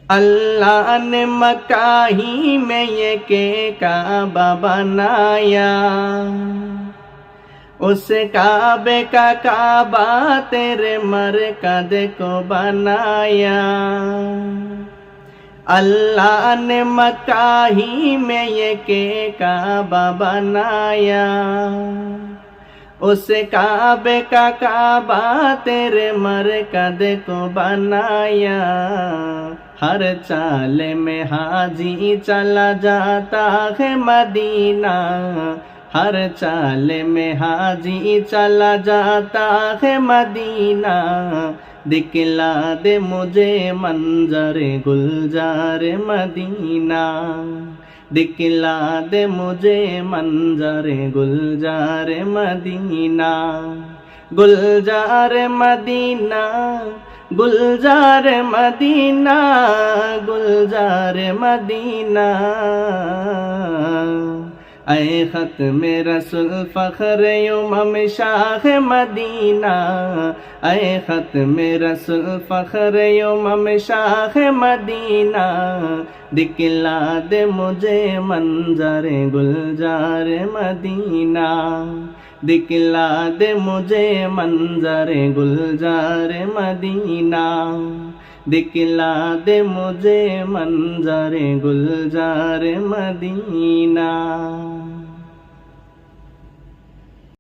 अल्लाह ने मक्का ही में ये के काबा बनाया, उस काबे का काबा तेरे मरकद को बनाया। अल्लाह ने मक्का ही में ये के काबा बनाया, उस काबे का काबा तेरे मरकद को बनाया। हर चाल में हाजी चला जाता है मदीना, हर चाल में हाजी चला जाता है मदीना। दिखला दे मुझे मंजर गुलजार मदीना, दिखला दे मुझे मंजर गुलजार मदीना। गुलजार मदीना, गुलजार मदीना, गुलजार मदीना। ऐ ख़त्म रसूल फ़ख्र उम्म शाह मदीना, ऐ ख़त्म रसूल फ़ख्र उम्म शाह मदीना। दिखला दे मुझे मंजर गुलजार मदीना, दिखला दे मुझे मंजर गुलजार मदीना, दिखला दे मुझे मंजर गुलजार मदीना।